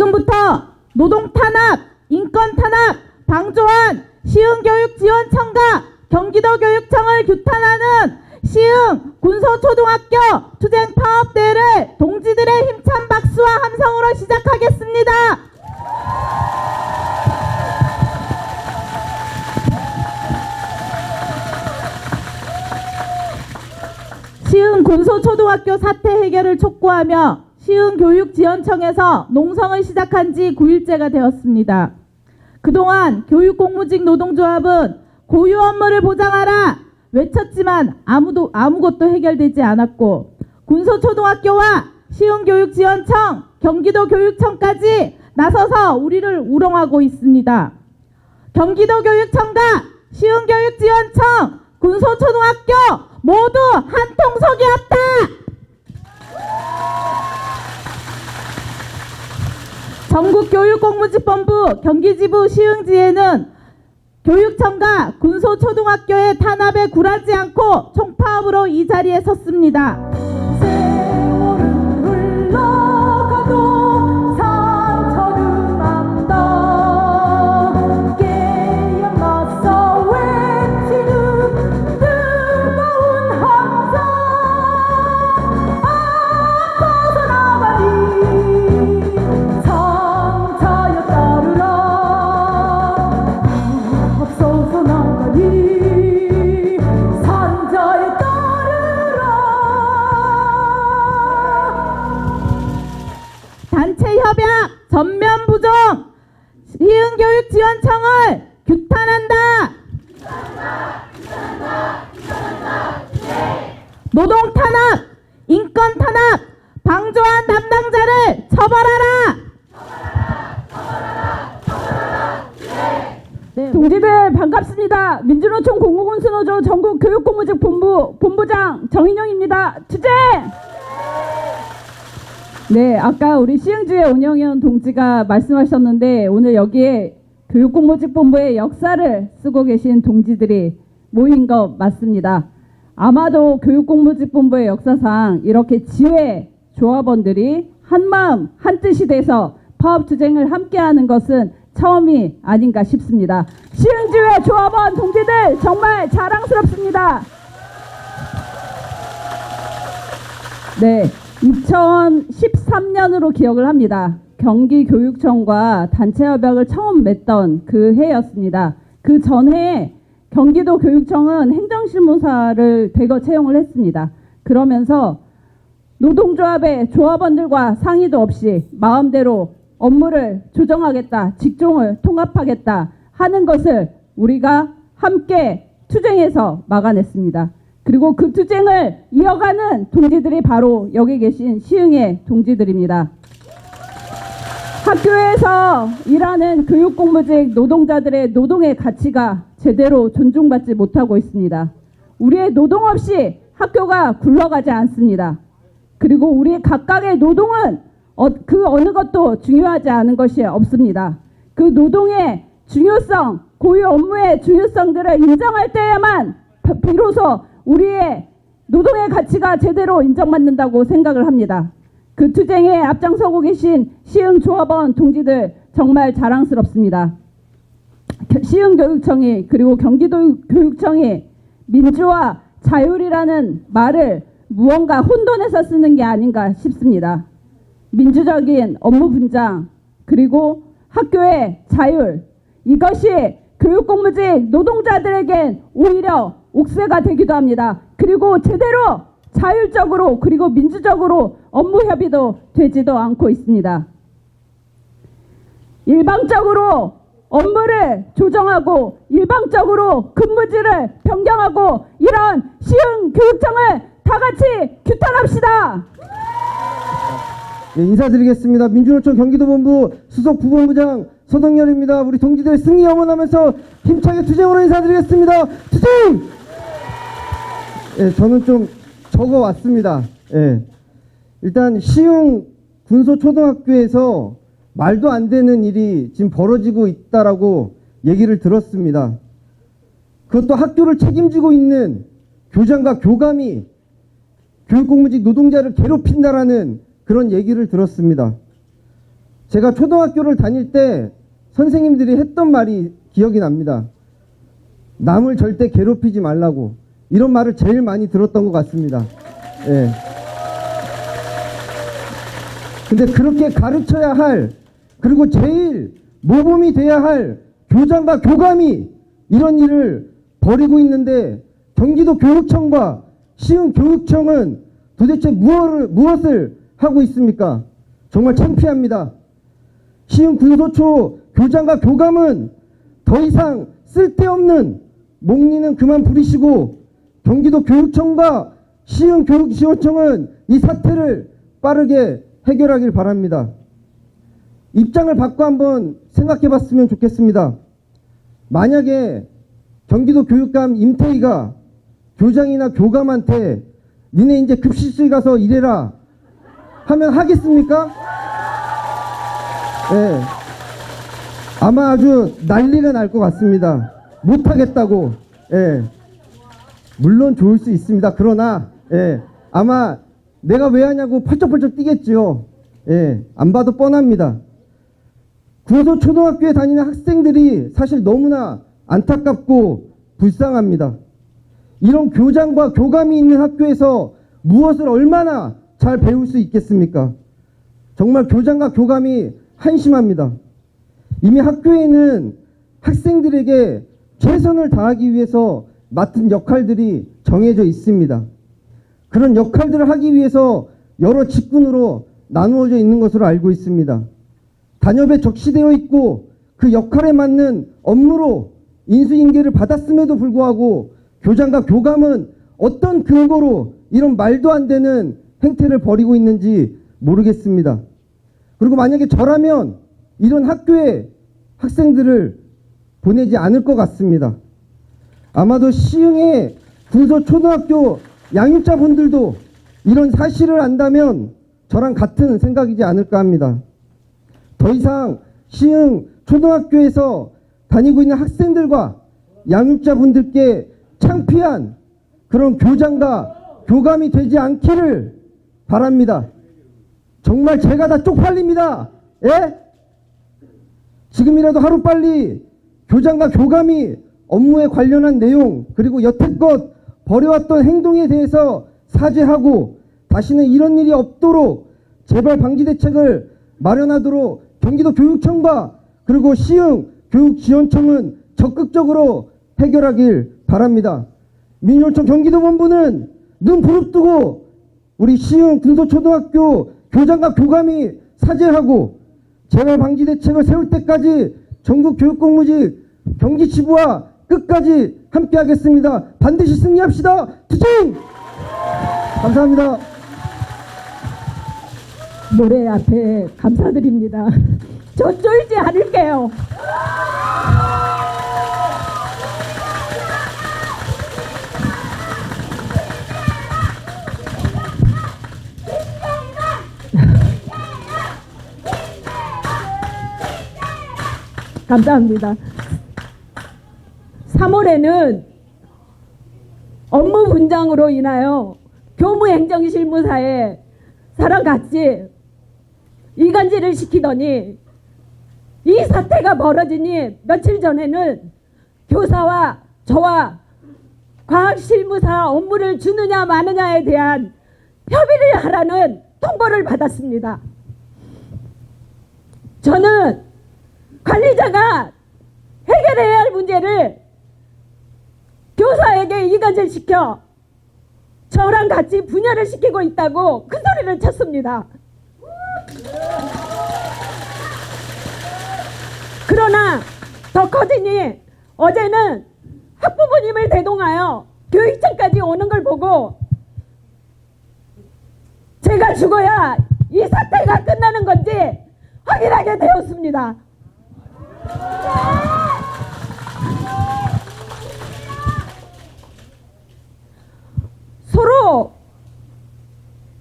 지금부터 노동 탄압, 인권 탄압 방조한 시흥교육지원청과 경기도교육청을 규탄하는 시흥 군소초등학교 투쟁 파업대회를 동지들의 힘찬 박수와 함성으로 시작하겠습니다. 시흥 군소초등학교 사태 해결을 촉구하며 시흥교육지원청에서 농성을 시작한 지 9일째가 되었습니다. 그동안 교육공무직 노동조합은 고유 업무를 보장하라 외쳤지만 아무것도 해결되지 않았고, 군소초등학교와 시흥교육지원청, 경기도교육청까지 나서서 우리를 우롱하고 있습니다. 경기도교육청과 시흥교육지원청, 군소초등학교 모두 한 통속이 없다! 전국교육공무집본부 경기지부 시흥지에는 교육청과 군소초등학교의 탄압에 굴하지 않고 총파업으로 이 자리에 섰습니다. 세월을 흘러가도 상처는 남다. 깨어나서 외치는 뜨거운 함성. 앞서서 나가니 상자여 따르라. 앞서서 나가니 산자에 따르라. 단체 협약 전면 부정, 시흥교육지원청을 규탄한다. 노동 탄압, 인권 탄압 방조한 담당자를 처벌하라. 네, 동지들 반갑습니다. 민주노총 공공운수노조 전국교육공무직 본부장 정인영입니다. 투쟁! 네, 아까 우리 시흥주의 온영현 동지가 말씀하셨는데 오늘 여기에 교육공무직본부의 역사를 쓰고 계신 동지들이 모인 것 맞습니다. 아마도 교육공무직본부의 역사상 이렇게 지회 조합원들이 한마음 한뜻이 돼서 파업투쟁을 함께하는 것은 처음이 아닌가 싶습니다. 시흥지회 조합원 동지들 정말 자랑스럽습니다. 네, 2013년으로 기억을 합니다. 경기교육청과 단체협약을 처음 맺던 그 해였습니다. 그 전해에 경기도교육청은 행정실무사를 대거 채용을 했습니다. 그러면서 노동조합의 조합원들과 상의도 없이 마음대로 업무를 조정하겠다, 직종을 통합하겠다 하는 것을 우리가 함께 투쟁해서 막아냈습니다. 그리고 그 투쟁을 이어가는 동지들이 바로 여기 계신 시흥의 동지들입니다. 학교에서 일하는 교육공무직 노동자들의 노동의 가치가 제대로 존중받지 못하고 있습니다. 우리의 노동 없이 학교가 굴러가지 않습니다. 그리고 우리 각각의 노동은 그 어느 것도 중요하지 않은 것이 없습니다. 그 노동의 중요성, 고유 업무의 중요성들을 인정할 때에만 비로소 우리의 노동의 가치가 제대로 인정받는다고 생각을 합니다. 그 투쟁에 앞장서고 계신 시흥 조합원 동지들 정말 자랑스럽습니다. 시흥교육청이 그리고 경기도교육청이 민주화, 자율이라는 말을 무언가 혼돈해서 쓰는 게 아닌가 싶습니다. 민주적인 업무 분장 그리고 학교의 자율, 이것이 교육공무직 노동자들에겐 오히려 옥새가 되기도 합니다. 그리고 제대로 자율적으로 그리고 민주적으로 업무 협의도 되지도 않고 있습니다. 일방적으로 업무를 조정하고 일방적으로 근무지를 변경하고 이런 시흥 교육청을 다 같이 규탄합시다. 네, 인사드리겠습니다. 민주노총 경기도본부 수석 부본부장 서동열입니다. 우리 동지들 승리 염원하면서 힘차게 투쟁으로 인사드리겠습니다. 투쟁! 네, 저는 좀 적어왔습니다. 네. 일단 시흥 군소초등학교에서 말도 안 되는 일이 지금 벌어지고 있다라고 얘기를 들었습니다. 그것도 학교를 책임지고 있는 교장과 교감이 교육공무직 노동자를 괴롭힌다라는 그런 얘기를 들었습니다. 제가 초등학교를 다닐 때 선생님들이 했던 말이 기억이 납니다. 남을 절대 괴롭히지 말라고. 이런 말을 제일 많이 들었던 것 같습니다. 예. 근데 그렇게 가르쳐야 할, 그리고 제일 모범이 돼야 할 교장과 교감이 이런 일을 벌이고 있는데, 경기도 교육청과 시흥 교육청은 도대체 무엇을 하고 있습니까? 정말 창피합니다. 시흥 군소초 교장과 교감은 더 이상 쓸데없는 목리는 그만 부리시고, 경기도 교육청과 시흥 교육지원청은 이 사태를 빠르게 해결하길 바랍니다. 입장을 바꿔 한번 생각해 봤으면 좋겠습니다. 만약에 경기도 교육감 임태희가 교장이나 교감한테 니네 이제 급식실 가서 일해라 하면 하겠습니까? 예. 아마 아주 난리가 날 것 같습니다. 못하겠다고. 예. 물론 좋을 수 있습니다. 그러나 예. 아마 내가 왜 하냐고 펄쩍펄쩍 뛰겠지요. 예. 안 봐도 뻔합니다. 구호소 초등학교에 다니는 학생들이 사실 너무나 안타깝고 불쌍합니다. 이런 교장과 교감이 있는 학교에서 무엇을 얼마나 잘 배울 수 있겠습니까? 정말 교장과 교감이 한심합니다. 이미 학교에는 학생들에게 최선을 다하기 위해서 맡은 역할들이 정해져 있습니다. 그런 역할들을 하기 위해서 여러 직군으로 나누어져 있는 것으로 알고 있습니다. 단협에 적시되어 있고 그 역할에 맞는 업무로 인수인계를 받았음에도 불구하고 교장과 교감은 어떤 근거로 이런 말도 안 되는 행태를 벌이고 있는지 모르겠습니다. 그리고 만약에 저라면 이런 학교에 학생들을 보내지 않을 것 같습니다. 아마도 시흥의 군소초등학교 양육자분들도 이런 사실을 안다면 저랑 같은 생각이지 않을까 합니다. 더 이상 시흥 초등학교에서 다니고 있는 학생들과 양육자분들께 창피한 그런 교장과 교감이 되지 않기를 바랍니다. 정말 제가 다 쪽팔립니다. 예? 지금이라도 하루빨리 교장과 교감이 업무에 관련한 내용, 그리고 여태껏 벌여왔던 행동에 대해서 사죄하고 다시는 이런 일이 없도록 재발 방지 대책을 마련하도록 경기도 교육청과 그리고 시흥 교육지원청은 적극적으로 해결하길 바랍니다. 민주노총 경기도본부는 눈 부릅뜨고 우리 시흥 군소초등학교 교장과 교감이 사죄하고 재발 방지 대책을 세울 때까지 전국 교육공무직 경기지부와 끝까지 함께하겠습니다. 반드시 승리합시다. 투쟁! 감사합니다. 노래 앞에 감사드립니다. 저 쫄지 않을게요. 감사합니다. 3월에는 업무 분장으로 인하여 교무행정실무사에 사람 같이 이간질을 시키더니 이 사태가 벌어지니 며칠 전에는 교사와 저와 과학실무사 업무를 주느냐 마느냐에 대한 협의를 하라는 통보를 받았습니다. 저는 관리자가 해결해야 할 문제를 교사에게 이간질 시켜 저랑 같이 분열을 시키고 있다고 큰 소리를 쳤습니다. 그러나 더 커지니 어제는 학부모님을 대동하여 교육청까지 오는 걸 보고 제가 죽어야 이 사태가 끝나는 건지 확인하게 되었습니다. 서로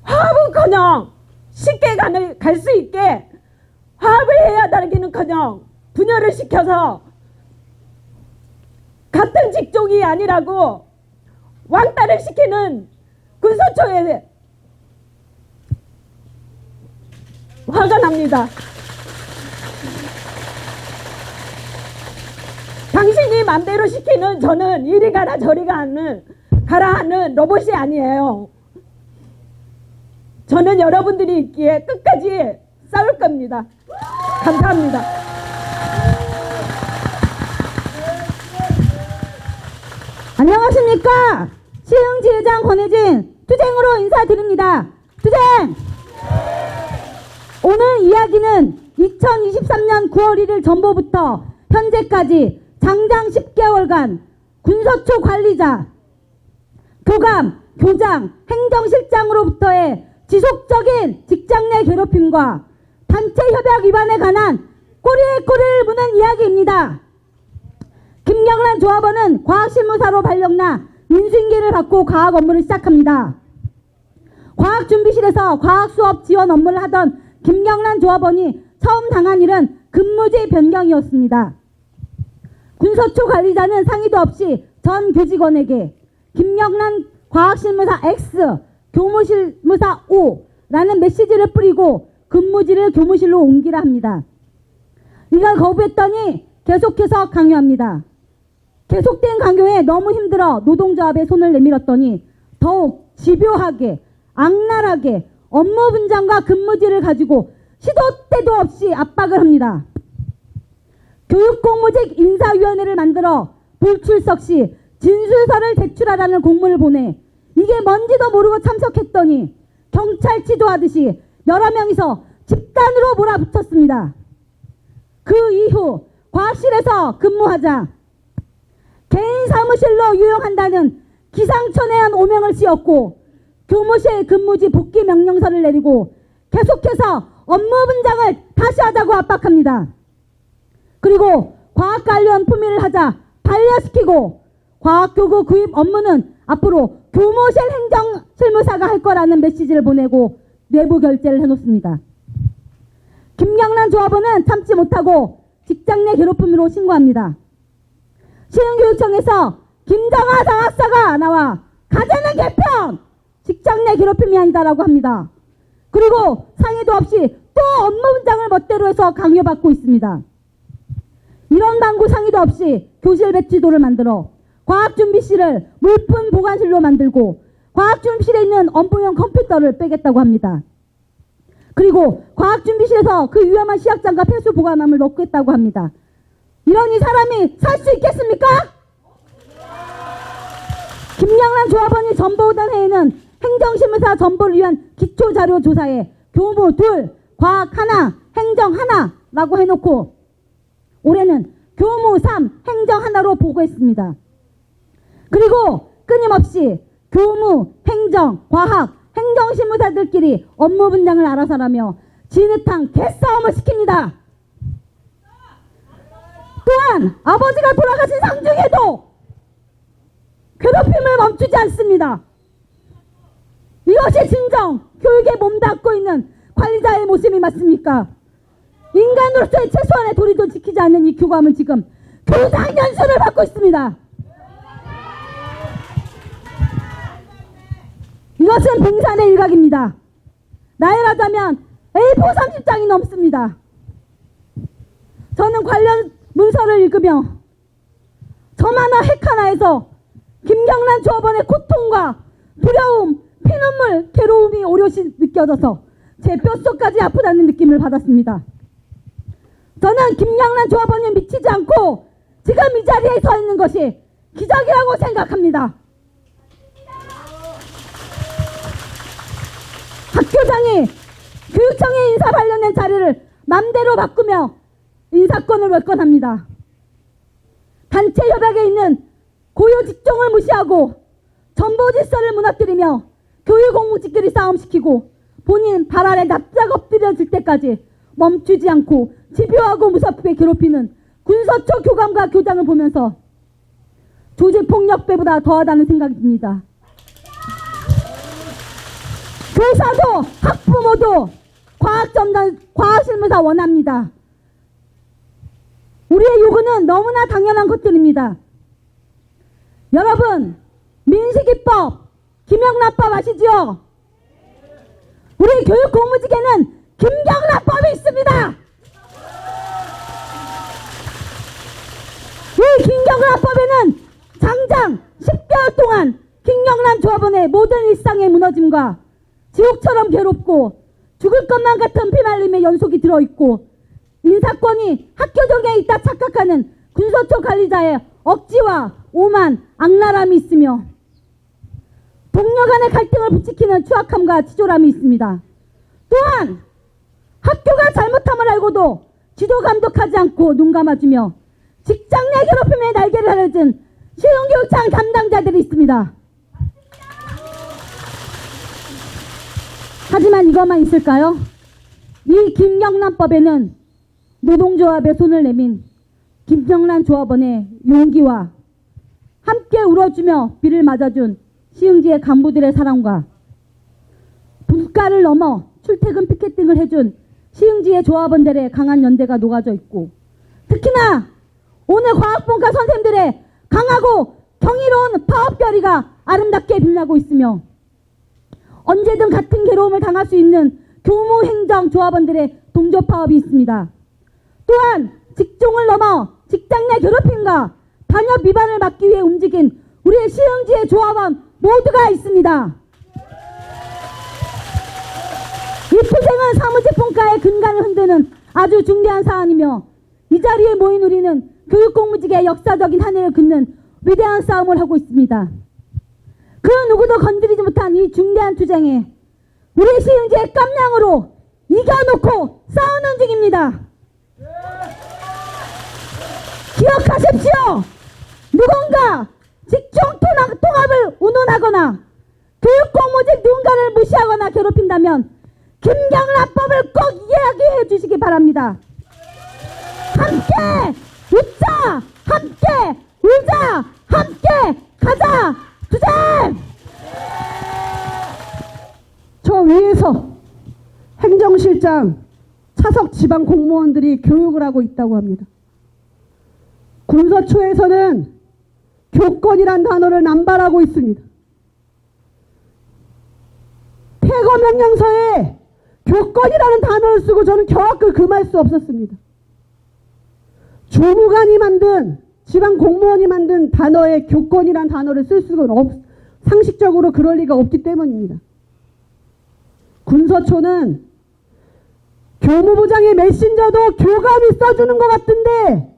화합은커녕 쉽게 갈 수 있게 화합을 해야 다르기는커녕 분열을 시켜서 같은 직종이 아니라고 왕따를 시키는 군소초에 화가 납니다. 당신이 맘대로 시키는 저는 이리 가라 저리 가라 하는 로봇이 아니에요. 저는 여러분들이 있기에 끝까지 싸울 겁니다. 감사합니다. 안녕하십니까? 시흥지회장 권혜진 투쟁으로 인사드립니다. 투쟁! 오늘 이야기는 2023년 9월 1일 전보부터 현재까지 장장 10개월간 군서초 관리자, 교감, 교장, 행정실장으로부터의 지속적인 직장 내 괴롭힘과 단체 협약 위반에 관한 꼬리에 꼬리를 무는 이야기입니다. 김경란 조합원은 과학실무사로 발령나 인수인계를 받고 과학 업무를 시작합니다. 과학준비실에서 과학수업 지원 업무를 하던 김경란 조합원이 처음 당한 일은 근무지 변경이었습니다. 군서초 관리자는 상의도 없이 전 교직원에게 김경란 과학실무사 X, 교무실무사 O라는 메시지를 뿌리고 근무지를 교무실로 옮기라 합니다. 이걸 거부했더니 계속해서 강요합니다. 계속된 강요에 너무 힘들어 노동조합에 손을 내밀었더니 더욱 집요하게, 악랄하게 업무 분장과 근무지를 가지고 시도 때도 없이 압박을 합니다. 교육공무직 인사위원회를 만들어 불출석 시 진술서를 제출하라는 공문을 보내 이게 뭔지도 모르고 참석했더니 경찰 지도하듯이 여러 명이서 집단으로 몰아붙였습니다. 그 이후 과학실에서 근무하자 개인 사무실로 유용한다는 기상천외한 오명을 씌웠고 교무실 근무지 복귀 명령서를 내리고 계속해서 업무 분장을 다시 하자고 압박합니다. 그리고 과학 관련 품위를 하자 반려시키고 과학교구 구입 업무는 앞으로 교무실 행정실무사가 할 거라는 메시지를 보내고 내부 결재를 해놓습니다. 김경란 조합원은 참지 못하고 직장 내 괴롭힘으로 신고합니다. 시흥교육청에서 김정아 장학사가 나와 가재는 개편! 직장 내 괴롭힘이 아니다라고 합니다. 그리고 상의도 없이 또 업무 분장을 멋대로 해서 강요받고 있습니다. 이런 방구 상의도 없이 교실 배치도를 만들어 과학준비실을 물품 보관실로 만들고 과학준비실에 있는 업무용 컴퓨터를 빼겠다고 합니다. 그리고 과학준비실에서 그 위험한 시약장과 폐수 보관함을 넣겠다고 합니다. 이러니 사람이 살 수 있겠습니까? 김경란 조합원이 전보오던 해에는 행정실무사 전보를 위한 기초자료 조사에 교무 2, 과학 1, 행정 1라고 해놓고 올해는 교무 3, 행정 1로 보고했습니다. 그리고 끊임없이 교무, 행정, 과학, 행정실무사들끼리 업무 분장을 알아서 하며 진흙탕 개싸움을 시킵니다. 또한 아버지가 돌아가신 상중에도 괴롭힘을 멈추지 않습니다. 이것이 진정 교육에 몸담고 있는 관리자의 모습이 맞습니까? 인간으로서의 최소한의 도리도 지키지 않는 이 교감은 지금 교장 연수를 받고 있습니다. 이것은 빙산의 일각입니다. 나열하자면 A4 30장이 넘습니다. 저는 관련 문서를 읽으며 점 하나 핵 하나에서 김경란 조합원의 고통과 두려움, 피눈물, 괴로움이 오롯이 느껴져서 제 뼛속까지 아프다는 느낌을 받았습니다. 저는 김경란 조합원이 미치지 않고 지금 이 자리에 서 있는 것이 기적이라고 생각합니다. 학교장이 교육청에 인사 관련된 자리를 맘대로 바꾸며 인사권을 월권합니다. 단체 협약에 있는 고유 직종을 무시하고 전보 질서를 무너뜨리며 교육공무직끼리 싸움시키고 본인 발 아래 납작 엎드려질 때까지 멈추지 않고 집요하고 무섭게 괴롭히는 군서초 교감과 교장을 보면서 조직폭력배보다 더하다는 생각이 듭니다. 교사도 학부모도 과학실무사 원합니다. 우리의 요구는 너무나 당연한 것들입니다. 여러분, 민식이법, 김영란법 아시죠? 우리 교육공무직에는 김경란법이 있습니다. 이 세상의 무너짐과 지옥처럼 괴롭고 죽을 것만 같은 피말림의 연속이 들어있고 인사권이 학교정에 있다 착각하는 군서초 관리자의 억지와 오만, 악랄함이 있으며 동료 간의 갈등을 부추기는 추악함과 치졸함이 있습니다. 또한 학교가 잘못함을 알고도 지도 감독하지 않고 눈 감아주며 직장 내 괴롭힘의 날개를 하려진 시흥교육청 담당자들이 있습니다. 하지만 이것만 있을까요? 이 김경란법에는 노동조합에 손을 내민 김경란 조합원의 용기와 함께 울어주며 비를 맞아준 시흥지의 간부들의 사랑과 분가를 넘어 출퇴근 피켓팅을 해준 시흥지의 조합원들의 강한 연대가 녹아져 있고 특히나 오늘 과학본과 선생님들의 강하고 경이로운 파업결의가 아름답게 빛나고 있으며 언제든 같은 괴로움을 당할 수 있는 교무행정 조합원들의 동조파업이 있습니다. 또한 직종을 넘어 직장 내 괴롭힘과 단협 위반을 막기 위해 움직인 우리의 시흥지의 조합원 모두가 있습니다. 이 투쟁은 사무직분과의 근간을 흔드는 아주 중대한 사안이며 이 자리에 모인 우리는 교육공무직의 역사적인 한 해를 긋는 위대한 싸움을 하고 있습니다. 그 누구도 건드리지 못한 이 중대한 투쟁에 우리 시흥지의 깜냥으로 이겨놓고 싸우는 중입니다. 기억하십시오. 누군가 직종 통합을 운운하거나 교육공무직 누군가를 무시하거나 괴롭힌다면 김경란법을 꼭 이야기해 주시기 바랍니다. 함께 웃자, 함께 울자, 함께 가자, 투쟁! 저 위에서 행정실장 차석 지방 공무원들이 교육을 하고 있다고 합니다. 군서초에서는 교권이란 단어를 남발하고 있습니다. 폐거명령서에 교권이라는 단어를 쓰고 저는 경악을 금할 수 없었습니다. 조무관이 만든 지방 공무원이 만든 단어에 교권이란 단어를 쓸 수가 상식적으로 그럴 리가 없기 때문입니다. 군서초는 교무부장의 메신저도 교감이 써주는 것 같은데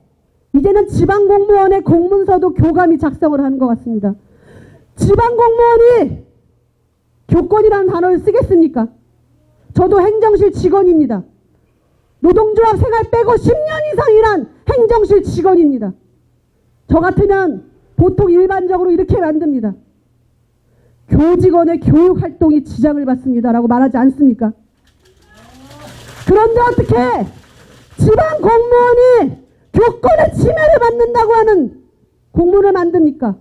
이제는 지방 공무원의 공문서도 교감이 작성을 하는 것 같습니다. 지방 공무원이 교권이라는 단어를 쓰겠습니까? 저도 행정실 직원입니다. 노동조합 생활 빼고 10년 이상 일한 행정실 직원입니다. 저 같으면 보통 일반적으로 이렇게 만듭니다. 교직원의 교육활동이 지장을 받습니다라고 말하지 않습니까? 그런데 어떻게 지방 공무원이 교권의 침해를 받는다고 하는 공문을 만듭니까?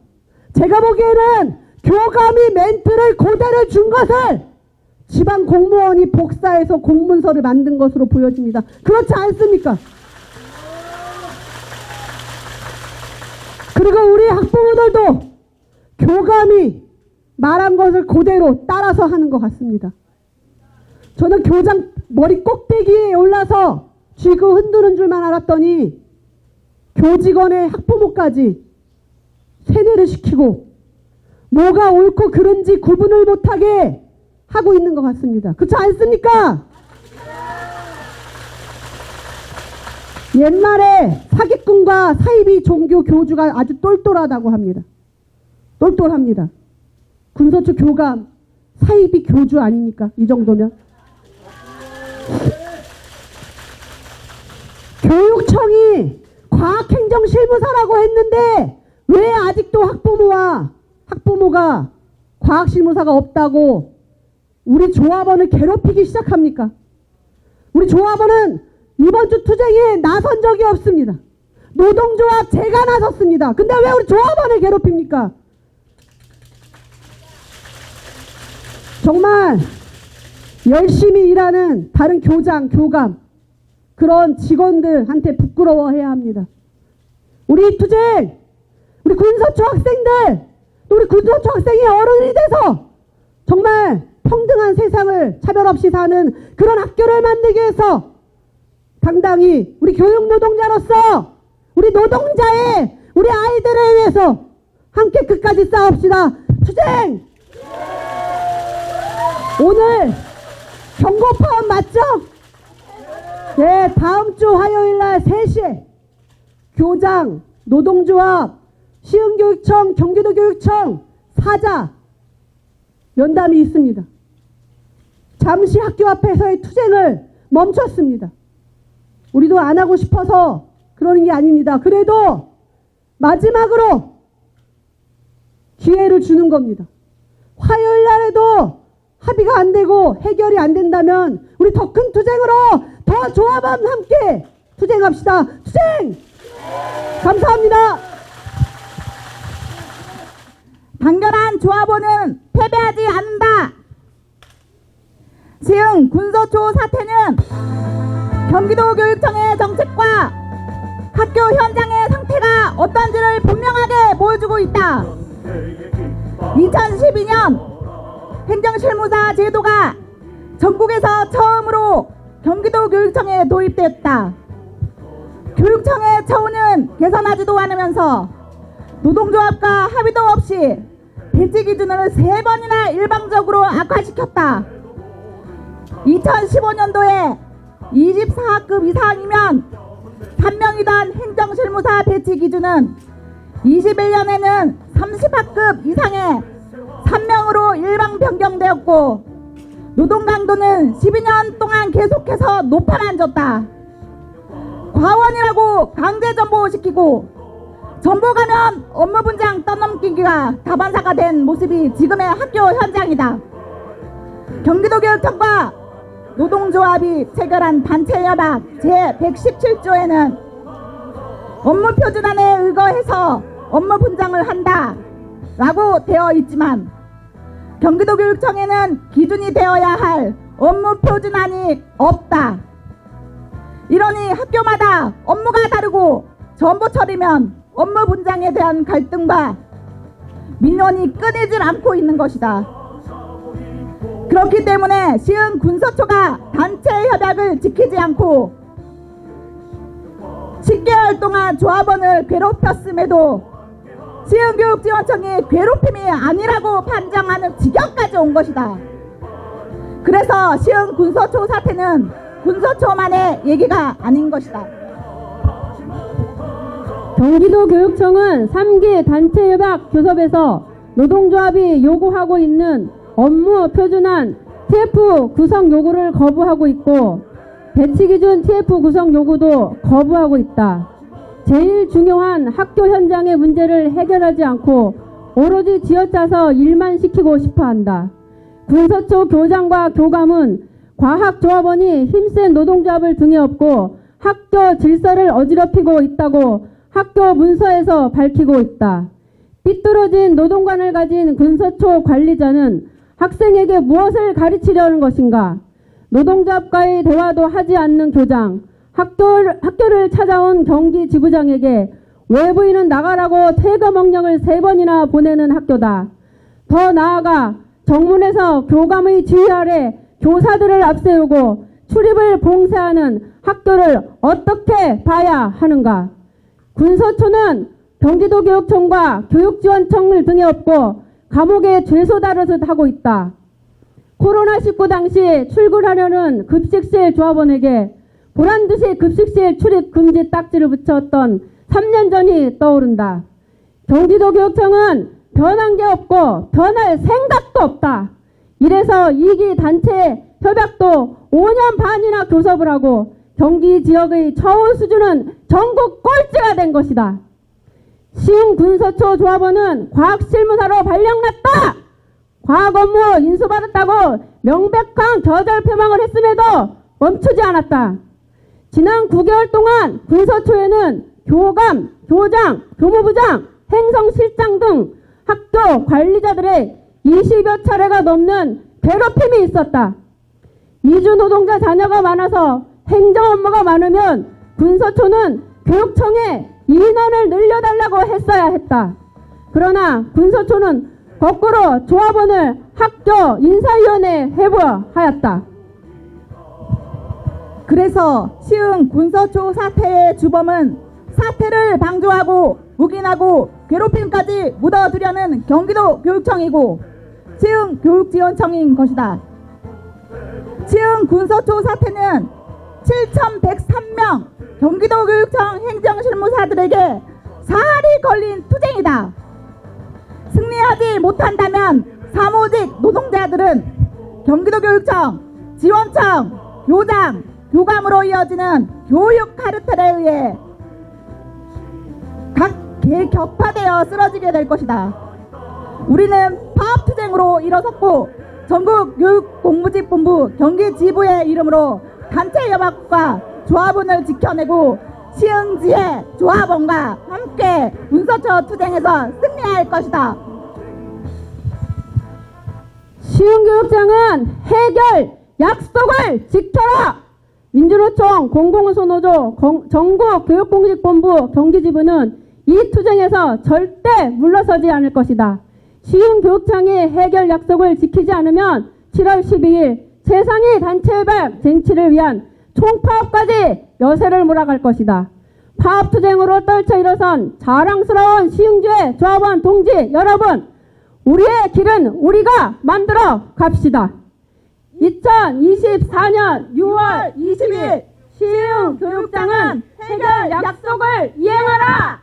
제가 보기에는 교감이 멘트를 그대로 준 것을 지방 공무원이 복사해서 공문서를 만든 것으로 보여집니다. 그렇지 않습니까? 그리고 우리 학부모들도 교감이 말한 것을 그대로 따라서 하는 것 같습니다. 저는 교장 머리 꼭대기에 올라서 쥐고 흔드는 줄만 알았더니 교직원의 학부모까지 세뇌를 시키고 뭐가 옳고 그른지 구분을 못하게 하고 있는 것 같습니다. 그렇지 않습니까? 옛말에 사기꾼과 사이비 종교 교주가 아주 똘똘하다고 합니다. 똘똘합니다. 군서초 교감 사이비 교주 아닙니까? 이 정도면. 교육청이 과학행정실무사라고 했는데 왜 아직도 학부모가 과학실무사가 없다고 우리 조합원을 괴롭히기 시작합니까? 우리 조합원은 이번 주 투쟁에 나선 적이 없습니다. 노동조합 제가 나섰습니다. 근데 왜 우리 조합원을 괴롭힙니까? 정말 열심히 일하는 다른 교장, 교감 그런 직원들한테 부끄러워해야 합니다. 우리 투쟁, 우리 군서초 학생들, 우리 군서초 학생이 어른이 돼서 정말 평등한 세상을 차별 없이 사는 그런 학교를 만들기 위해서 당당히 우리 교육노동자로서 우리 노동자의 우리 아이들을 위해서 함께 끝까지 싸웁시다. 투쟁! 오늘 경고파업 맞죠? 네, 다음 주 화요일 날 3시에 교장, 노동조합, 시흥교육청, 경기도교육청, 사자 면담이 있습니다. 잠시 학교 앞에서의 투쟁을 멈췄습니다. 우리도 안 하고 싶어서 그러는 게 아닙니다. 그래도 마지막으로 기회를 주는 겁니다. 화요일 날에도 합의가 안 되고 해결이 안 된다면 우리 더 큰 투쟁으로 더 조합원 함께 투쟁합시다. 투쟁! 감사합니다. 단결한 조합원은 패배하지 않는다. 시흥 군서초 사태는 경기도 교육청의 정책과 학교 현장의 상태가 어떤지를 분명하게 보여주고 있다. 2012년 행정실무사 제도가 전국에서 처음으로 경기도 교육청에 도입되었다. 교육청의 처우는 개선하지도 않으면서 노동조합과 합의도 없이 배치 기준을 3번이나 일방적으로 악화시켰다. 2015년도에 24급 이상이면 3명이던 행정실무사 배치 기준은 21년에는 30학급 이상의 3명으로 일방 변경되었고 노동 강도는 12년 동안 계속해서 높아만졌다. 과원이라고 강제 전보시키고 전보가면 업무 분장 떠넘기기가 다반사가 된 모습이 지금의 학교 현장이다. 경기도교육청과 노동조합이 체결한 단체협약 제117조에는 업무 표준안에 의거해서 업무 분장을 한다 라고 되어 있지만 경기도교육청에는 기준이 되어야 할 업무 표준안이 없다. 이러니 학교마다 업무가 다르고 전보철이면 업무 분장에 대한 갈등과 민원이 끊이질 않고 있는 것이다. 그렇기 때문에 시흥 군서초가 단체 협약을 지키지 않고 10개월 동안 조합원을 괴롭혔음에도 시흥교육지원청이 괴롭힘이 아니라고 판정하는 지경까지 온 것이다. 그래서 시흥 군서초 사태는 군서초만의 얘기가 아닌 것이다. 경기도교육청은 3기 단체협약 교섭에서 노동조합이 요구하고 있는 업무 표준안 TF 구성 요구를 거부하고 있고 배치기준 TF 구성 요구도 거부하고 있다. 제일 중요한 학교 현장의 문제를 해결하지 않고 오로지 쥐어짜서 일만 시키고 싶어한다. 군서초 교장과 교감은 과학조합원이 힘센 노동조합을 등에 업고 학교 질서를 어지럽히고 있다고 학교 문서에서 밝히고 있다. 삐뚤어진 노동관을 가진 군서초 관리자는 학생에게 무엇을 가르치려는 것인가? 노동조합과의 대화도 하지 않는 교장, 학교를 찾아온 경기 지부장에게 외부인은 나가라고 퇴거 명령을 3번이나 보내는 학교다. 더 나아가 정문에서 교감의 지휘 아래 교사들을 앞세우고 출입을 봉쇄하는 학교를 어떻게 봐야 하는가? 군서초는 경기도교육청과 교육지원청을 등에 업고 감옥에 죄소 다르듯 하고 있다. 코로나19 당시 출근하려는 급식실 조합원에게 보란듯이 급식실 출입 금지 딱지를 붙였던 3년 전이 떠오른다. 경기도교육청은 변한 게 없고 변할 생각도 없다. 이래서 2기 단체 협약도 5년 반이나 교섭을 하고 경기 지역의 처우 수준은 전국 꼴찌가 된 것이다. 시흥 군서초 조합원은 과학실무사로 발령났다. 과학 업무 인수받았다고 명백한 거절 표명을 했음에도 멈추지 않았다. 지난 9개월 동안 군서초에는 교감, 교장, 교무부장, 행정실장 등 학교 관리자들의 20여 차례가 넘는 괴롭힘이 있었다. 이주 노동자 자녀가 많아서 행정 업무가 많으면 군서초는 교육청에 인원을 늘려달라고 했어야 했다. 그러나 군서초는 거꾸로 조합원을 학교 인사위원회에 회부하였다. 그래서 시흥 군서초 사태의 주범은 사태를 방조하고 묵인하고 괴롭힘까지 묻어두려는 경기도 교육청이고 시흥 교육지원청인 것이다. 시흥 군서초 사태는 7,103명 경기도교육청 행정실무사들에게 사활이 걸린 투쟁이다. 승리하지 못한다면 사무직 노동자들은 경기도교육청, 지원청, 교장, 교감으로 이어지는 교육 카르텔에 의해 격파되어 쓰러지게 될 것이다. 우리는 파업투쟁으로 일어섰고 전국교육공무직본부 경기지부의 이름으로 단체 연합과 조합원을 지켜내고 시흥지의 조합원과 함께 군서초 투쟁에서 승리할 것이다. 시흥교육청은 해결 약속을 지켜라. 민주노총 공공소노조 전국교육공직본부 경기지부는 이 투쟁에서 절대 물러서지 않을 것이다. 시흥교육청이 해결 약속을 지키지 않으면 7월 12일 세상의 단체발 쟁취를 위한 총파업까지 여세를 몰아갈 것이다. 파업투쟁으로 떨쳐 일어선 자랑스러운 시흥주의 조합원 동지 여러분, 우리의 길은 우리가 만들어 갑시다. 2024년 6월 20일 시흥교육청은 해결 약속을 이행하라!